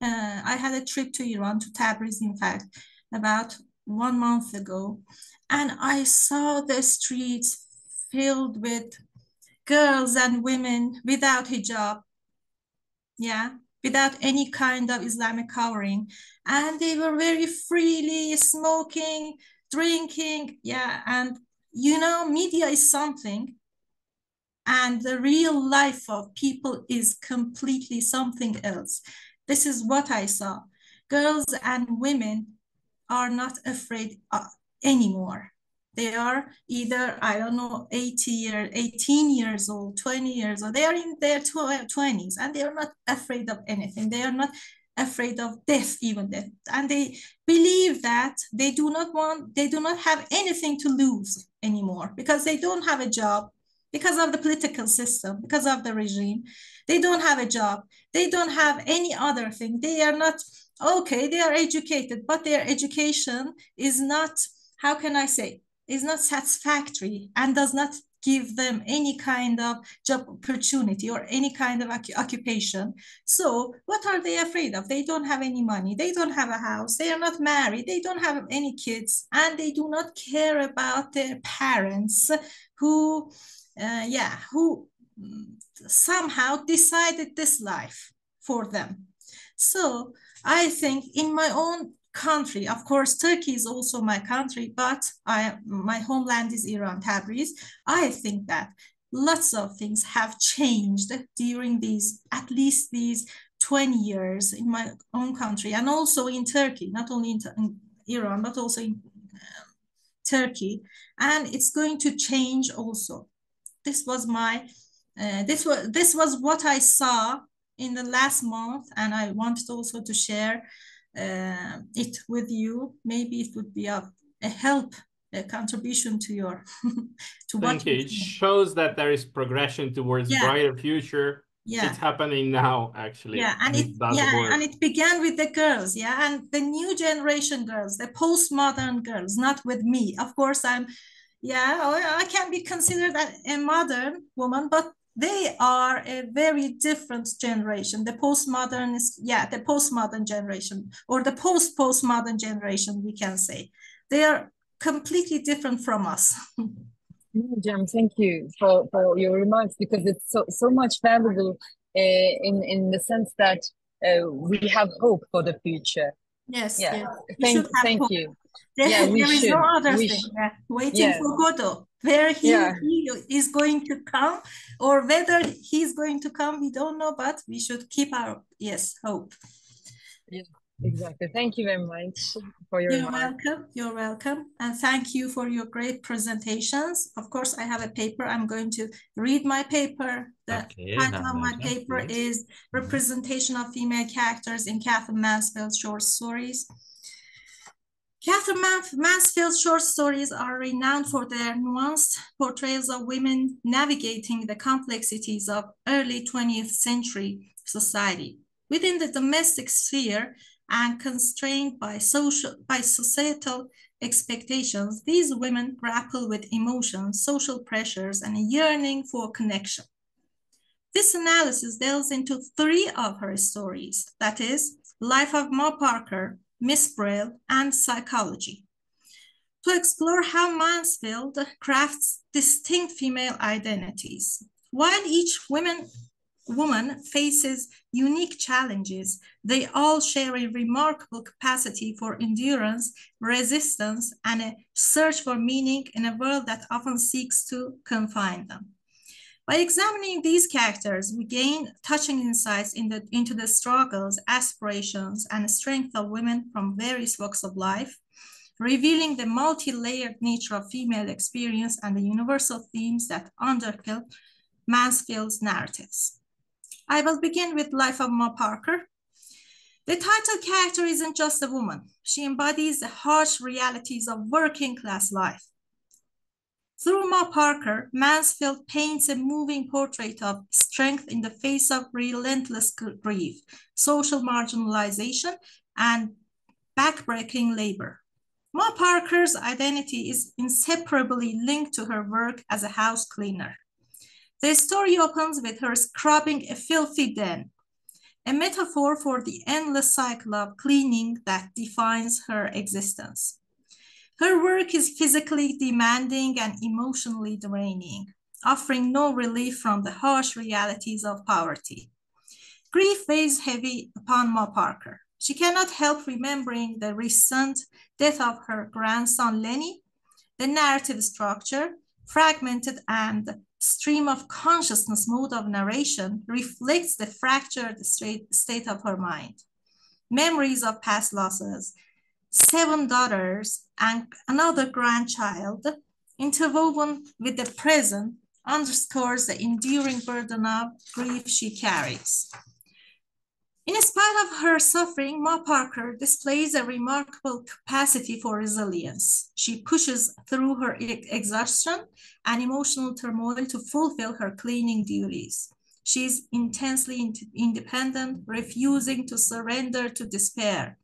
E: I had a trip to Iran, to Tabriz, in fact, about 1 month ago, and I saw the streets filled with girls and women without hijab, without any kind of Islamic covering, and they were very freely smoking, drinking, and you know, media is something, and the real life of people is completely something else. This is what I saw. Girls and women are not afraid anymore. They are either, I don't know, 18 years old, 20 years old. They are in their 20s and they are not afraid of anything. They are not afraid of death, even death. And they believe that they do not have anything to lose anymore because they don't have a job, because of the political system, because of the regime. They don't have a job. They don't have any other thing. They are not, okay, they are educated, but their education is not, how can I say, is not satisfactory and does not give them any kind of job opportunity or any kind of occupation. So what are they afraid of? They don't have any money. They don't have a house. They are not married. They don't have any kids. And they do not care about their parents who somehow decided this life for them. So I think in my own country, of course, Turkey is also my country, but my homeland is Iran, Tabriz. I think that lots of things have changed during at least these 20 years in my own country, and also in Turkey, not only in Iran, but also in Turkey. And it's going to change also. This was what I saw in the last month, and I wanted also to share it with you. Maybe it would be a help, a contribution to your to what
A: it shows that there is progression towards brighter future. It's happening now, actually.
E: And it began with the girls, and the new generation girls, the postmodern girls, not with me. Of course, I can be considered a modern woman, but they are a very different generation. The postmodern is, the postmodern generation, or the post-postmodern generation, we can say. They are completely different from us.
C: Jam, thank you for your remarks, because it's so much valuable in the sense that we have hope for the future.
E: Yes.
C: Thank you. Yeah, we
E: there is
C: should.
E: no other
C: We
E: thing.
C: should.
E: Waiting
C: Yeah.
E: for Godot, where he is going to come, or whether he's going to come, we don't know, but we should keep our, hope.
C: Yeah, exactly. Thank you very much for your
E: You're
C: remarks.
E: welcome. You're welcome. And thank you for your great presentations. Of course, I have a paper. I'm going to read my paper. The title of my paper is Representation of Female Characters in Catherine Mansfield's Short Stories. Catherine Mansfield's short stories are renowned for their nuanced portrayals of women navigating the complexities of early 20th century society. Within the domestic sphere and constrained by societal expectations, these women grapple with emotions, social pressures, and a yearning for connection. This analysis delves into 3 of her stories, that is, Life of Ma Parker, Miss Brill, and Psychology, to explore how Mansfield crafts distinct female identities. While each woman faces unique challenges, they all share a remarkable capacity for endurance, resistance, and a search for meaning in a world that often seeks to confine them. By examining these characters, we gain touching insights into the struggles, aspirations, and strength of women from various walks of life, revealing the multi-layered nature of female experience and the universal themes that underpin Mansfield's narratives. I will begin with Life of Ma Parker. The title character isn't just a woman. She embodies the harsh realities of working-class life. Through Ma Parker, Mansfield paints a moving portrait of strength in the face of relentless grief, social marginalization, and backbreaking labor. Ma Parker's identity is inseparably linked to her work as a house cleaner. The story opens with her scrubbing a filthy den, a metaphor for the endless cycle of cleaning that defines her existence. Her work is physically demanding and emotionally draining, offering no relief from the harsh realities of poverty. Grief weighs heavy upon Ma Parker. She cannot help remembering the recent death of her grandson Lenny. The narrative structure, fragmented and stream of consciousness mode of narration, reflects the fractured state of her mind. Memories of past losses, 7 daughters, and another grandchild, interwoven with the present, underscores the enduring burden of grief she carries. In spite of her suffering, Ma Parker displays a remarkable capacity for resilience. She pushes through her exhaustion and emotional turmoil to fulfill her cleaning duties. She is intensely independent, refusing to surrender to despair.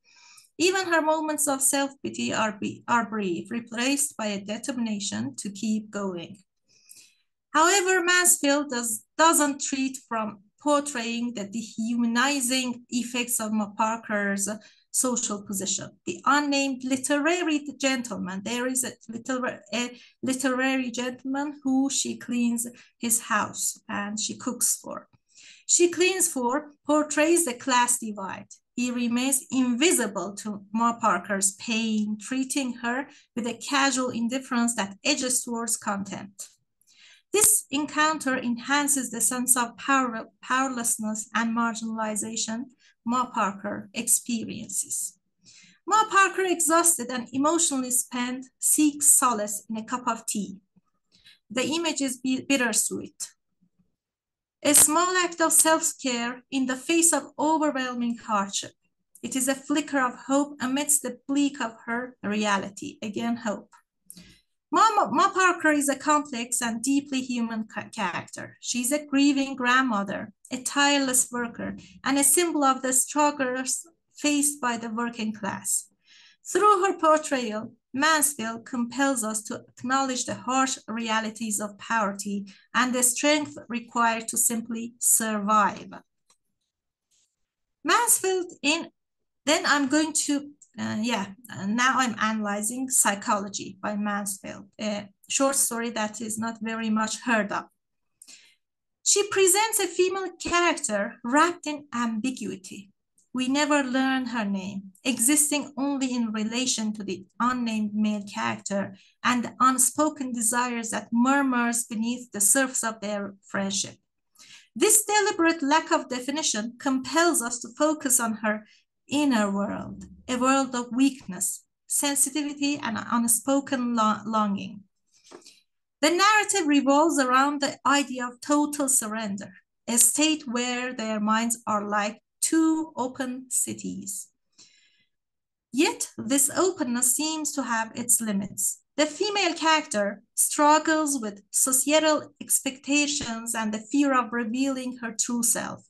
E: Even her moments of self-pity are brief, replaced by a determination to keep going. However, Mansfield doesn't treat from portraying the dehumanizing effects of Ma Parker's social position. The unnamed literary gentleman, there is a literary gentleman who she cleans his house and she cooks for. She cleans for, portrays the class divide. He remains invisible to Ma Parker's pain, treating her with a casual indifference that edges towards contempt. This encounter enhances the sense of powerlessness and marginalization Ma Parker experiences. Ma Parker, exhausted and emotionally spent, seeks solace in a cup of tea. The image is bittersweet. A small act of self-care in the face of overwhelming hardship. It is a flicker of hope amidst the bleak of her reality. Again, hope. Ma Parker is a complex and deeply human character. She's a grieving grandmother, a tireless worker, and a symbol of the struggles faced by the working class. Through her portrayal, Mansfield compels us to acknowledge the harsh realities of poverty and the strength required to simply survive. Mansfield then I'm going to, now I'm analyzing Psychology by Mansfield, a short story that is not very much heard of. She presents a female character wrapped in ambiguity. We never learn her name, existing only in relation to the unnamed male character and the unspoken desires that murmurs beneath the surface of their friendship. This deliberate lack of definition compels us to focus on her inner world, a world of weakness, sensitivity, and unspoken longing. The narrative revolves around the idea of total surrender, a state where their minds are like two open cities. Yet this openness seems to have its limits. The female character struggles with societal expectations and the fear of revealing her true self.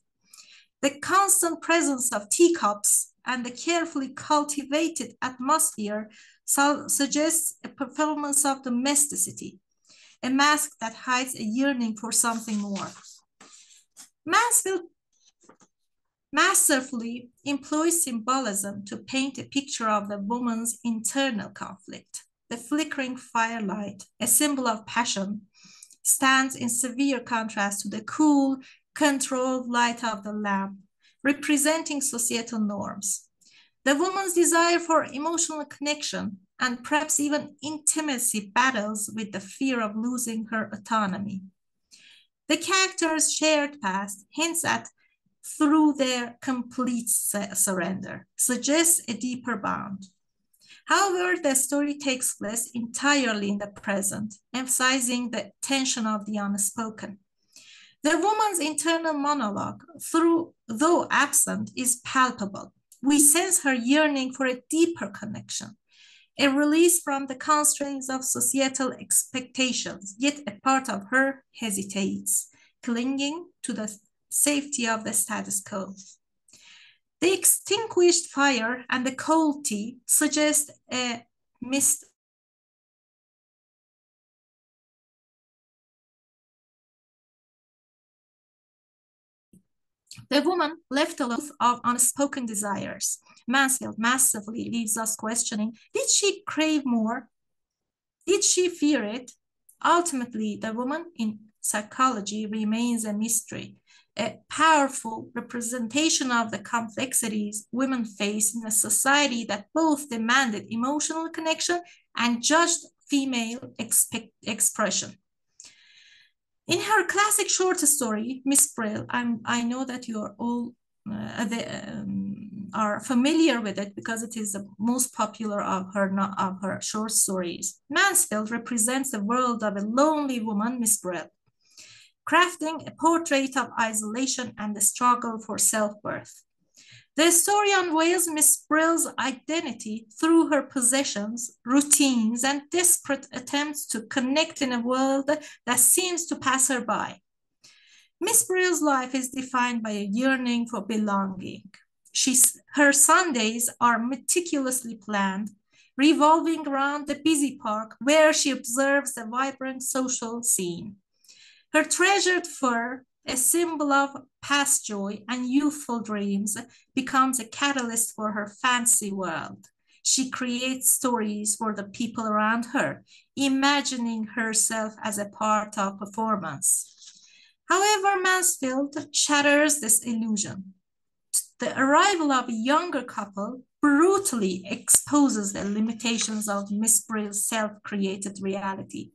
E: The constant presence of teacups and the carefully cultivated atmosphere suggests a performance of domesticity, a mask that hides a yearning for something more. Mansfield masterfully employs symbolism to paint a picture of the woman's internal conflict. The flickering firelight, a symbol of passion, stands in severe contrast to the cool, controlled light of the lamp, representing societal norms. The woman's desire for emotional connection and perhaps even intimacy battles with the fear of losing her autonomy. The characters' shared past hints at through their complete surrender, suggests a deeper bond. However, the story takes place entirely in the present, emphasizing the tension of the unspoken. The woman's internal monologue, though absent, is palpable. We sense her yearning for a deeper connection, a release from the constraints of societal expectations, yet a part of her hesitates, clinging to the safety of the status quo. The extinguished fire and the cold tea suggest a mist. The woman left alone of unspoken desires. Mansfield massively leaves us questioning, did she crave more? Did she fear it? Ultimately, the woman in psychology remains a mystery, a powerful representation of the complexities women face in a society that both demanded emotional connection and judged female expression. In her classic short story, Miss Brill, I know that you are all are familiar with it because it is the most popular of her short stories. Mansfield represents the world of a lonely woman, Miss Brill, crafting a portrait of isolation and the struggle for self-worth. The story unveils Miss Brill's identity through her possessions, routines, and desperate attempts to connect in a world that seems to pass her by. Miss Brill's life is defined by a yearning for belonging. Her Sundays are meticulously planned, revolving around the busy park where she observes the vibrant social scene. Her treasured fur, a symbol of past joy and youthful dreams, becomes a catalyst for her fantasy world. She creates stories for the people around her, imagining herself as a part of performance. However, Mansfield shatters this illusion. The arrival of a younger couple brutally exposes the limitations of Miss Brill's self-created reality.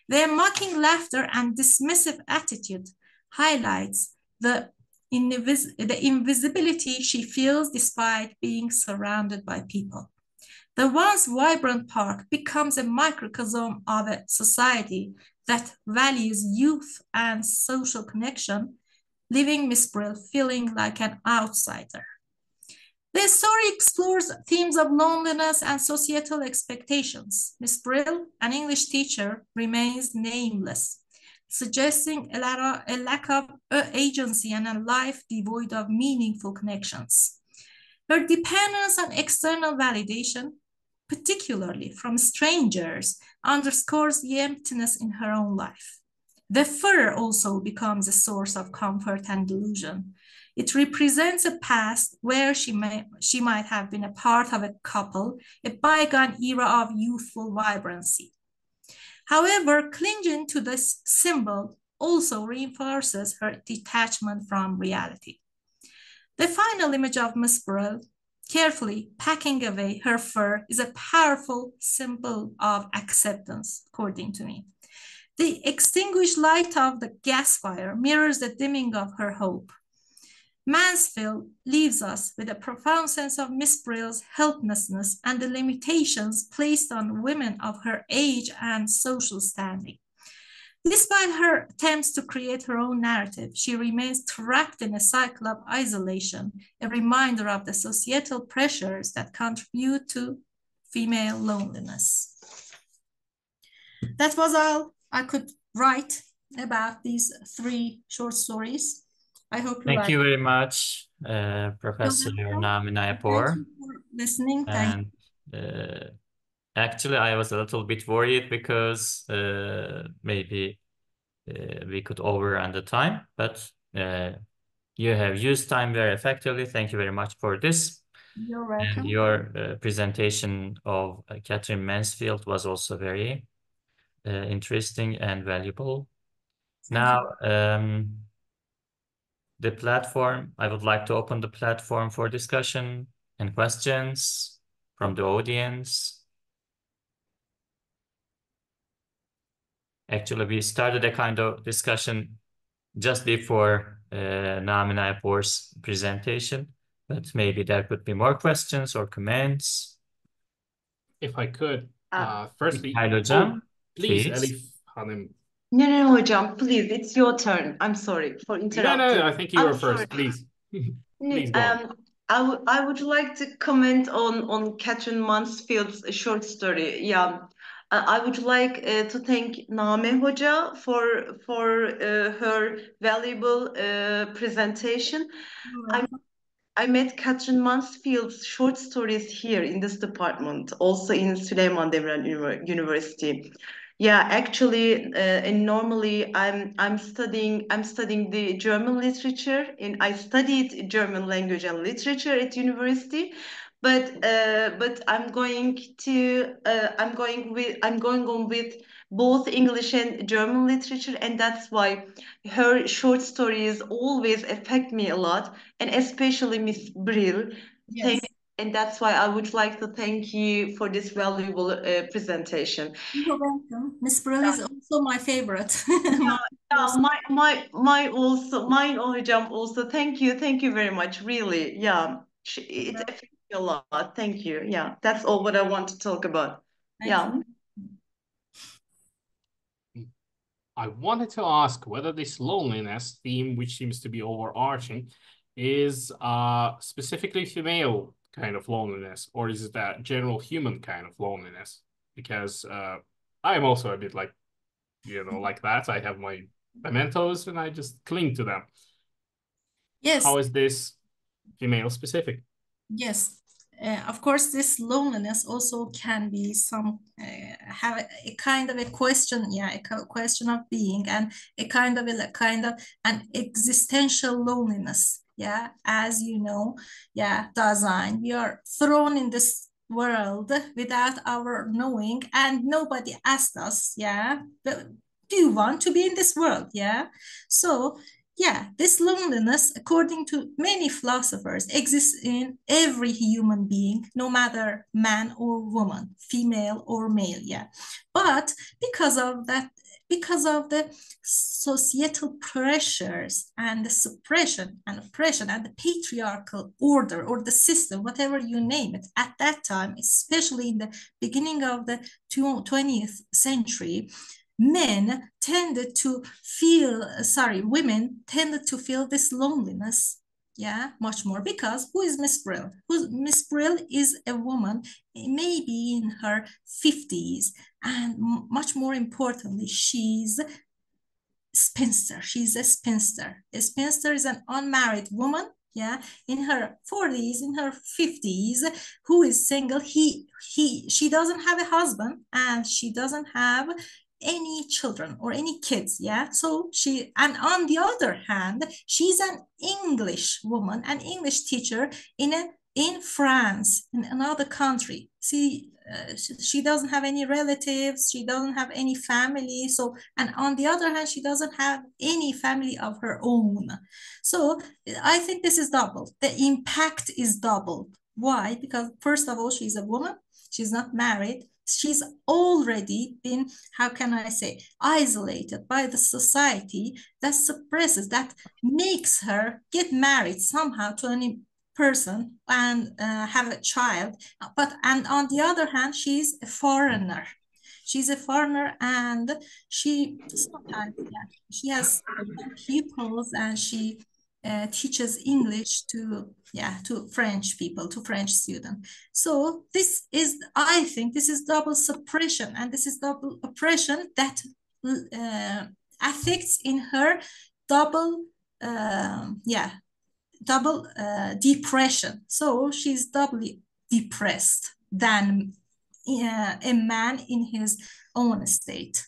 E: Their mocking laughter and dismissive attitude highlights the invisibility she feels despite being surrounded by people. The once vibrant park becomes a microcosm of a society that values youth and social connection, leaving Miss Brill feeling like an outsider. The story explores themes of loneliness and societal expectations. Miss Brill, an English teacher, remains nameless, suggesting a lack of agency and a life devoid of meaningful connections. Her dependence on external validation, particularly from strangers, underscores the emptiness in her own life. The fur also becomes a source of comfort and delusion. It represents a past where she might have been a part of a couple, a bygone era of youthful vibrancy. However, clinging to this symbol also reinforces her detachment from reality. The final image of Miss Brill, carefully packing away her fur, is a powerful symbol of acceptance, according to me. The extinguished light of the gas fire mirrors the dimming of her hope. Mansfield leaves us with a profound sense of Miss Brill's helplessness and the limitations placed on women of her age and social standing. Despite her attempts to create her own narrative, she remains trapped in a cycle of isolation, a reminder of the societal pressures that contribute to female loneliness. That was all I could write about these 3 short stories. I hope you
B: Thank you
E: like
B: very much, Professor Nami Nayapur.
E: Thank you for listening.
B: And actually, I was a little bit worried because maybe we could overrun the time, but you have used time very effectively. Thank you very much for this.
E: You're welcome.
B: And your presentation of Catherine Mansfield was also very interesting and valuable. Now, the platform, I would like to open the platform for discussion and questions from the audience. Actually, we started a kind of discussion just before Nami Nayapur's presentation, but maybe there could be more questions or comments.
A: If I could, firstly,
B: please.
A: Please, Elif Hanım.
D: No, hocam, please, it's your turn. I'm sorry for interrupting.
A: No, I think you were first, please. Please go on.
D: I would like to comment on Catherine Mansfield's short story. Yeah, I would like to thank Name Hoca for her valuable presentation. I met Catherine Mansfield's short stories here in this department, also in Süleyman Demirel University. Yeah, actually, and normally I'm studying the German literature, and I studied German language and literature at university, but I'm going on with both English and German literature, and that's why her short stories always affect me a lot, and especially Miss Brill.
E: Yes.
D: And that's why I would like to thank you for this valuable presentation.
E: You're welcome. Miss Brill is also my favorite.
D: Mine hocam also. Thank you very much. Really, yeah, it affects me a lot. Thank you. Yeah, that's all what I want to talk about.
E: Thank you.
A: I wanted to ask whether this loneliness theme, which seems to be overarching, is specifically female kind of loneliness, or is it that general human kind of loneliness? Because I am also a bit like, like that. I have my mementos and I just cling to them.
E: Yes.
A: How is this female specific?
E: Yes. Of course, this loneliness also can be have a kind of a question, a question of being, and a kind of an existential loneliness. Yeah, as you know, Dasein, we are thrown in this world without our knowing, and nobody asked us, do you want to be in this world? So this loneliness, according to many philosophers, exists in every human being, no matter man or woman, female or male. But because of the societal pressures and the suppression and oppression and the patriarchal order or the system, whatever you name it, at that time, especially in the beginning of the 20th century, women tended to feel this loneliness, much more, because who is Miss Brill? Miss Brill is a woman maybe in her 50s, and much more importantly, she's a spinster. She's a spinster. A spinster is an unmarried woman, in her 40s, in her 50s, who is single. She doesn't have a husband, and she doesn't have any children or any kids. So and on the other hand, she's an English woman, an English teacher in a in France, in another country. She doesn't have any relatives, she doesn't have any family. So, and on the other hand, she doesn't have any family of her own. So I think this is double. The impact is double. Why? Because first of all, she's a woman, she's not married, she's already been, how can I say, isolated by the society that suppresses, that makes her get married somehow to any person and have a child. And on the other hand, she's a foreigner. She's a foreigner, and she sometimes, yeah, she has pupils, and she teaches English to French people, to French students. So this is, I think, this is double suppression, and this is double oppression that affects in her double depression. So she's doubly depressed than a man in his own state.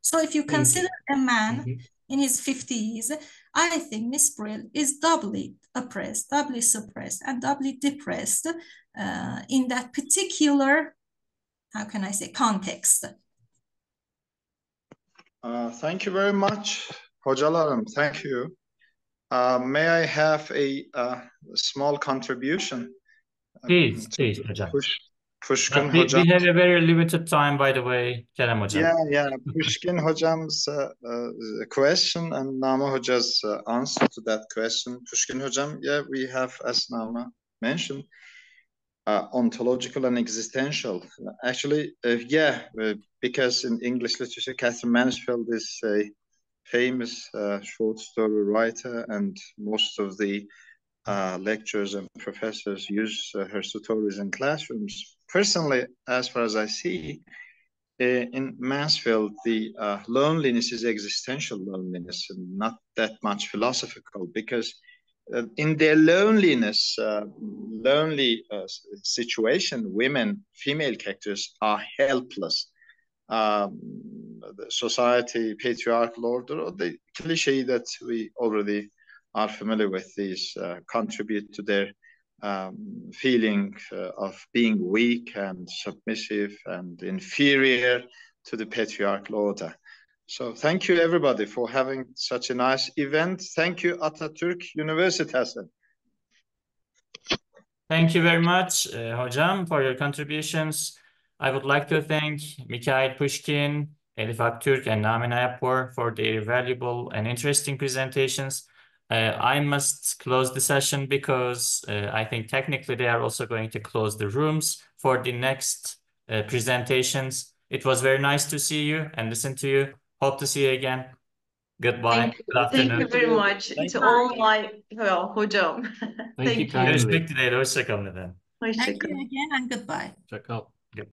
E: So if you consider a man in his 50s, I think Miss Brill is doubly oppressed, doubly suppressed, and doubly depressed in that particular, how can I say, context.
F: Thank you very much, hocalarım. Thank you. May I have a small contribution?
B: Please, hocam.
F: Pushkin
B: We
F: hocam.
B: have a very limited time, by the way, Kerem hocam.
F: Yeah. Pushkin hocam's question and Nama hoca's answer to that question. Pushkin hocam, yeah, we have, as Nama mentioned, ontological and existential. Actually, because in English literature, Catherine Mansfield is a famous short story writer, and most of the lecturers and professors use her stories in classrooms. Personally, as far as I see, in Mansfield, the loneliness is existential loneliness and not that much philosophical, because in their loneliness, lonely situation, female characters are helpless. The society, patriarchal order, or the cliche that we already are familiar with, these contribute to their feeling of being weak and submissive and inferior to the patriarchal order. So thank you everybody for having such a nice event. Thank you Atatürk Üniversitesi.
B: Thank you very much, hocam, for your contributions. I would like to thank Mikhail Pushkin, Elif Aktürk, and Namin Ayapor for their valuable and interesting presentations. I must close the session because I think technically they are also going to close the rooms for the next presentations. It was very nice to see you and listen to you. Hope to see you again. Goodbye. Good afternoon.
D: Thank you very much to all my hocam.
A: Thank you kindly.
B: Görüşmek dileğiyle. Hoşça kalın efendim.
E: Thank
D: Hoşça kalın.
E: you again, and goodbye.
A: Check out.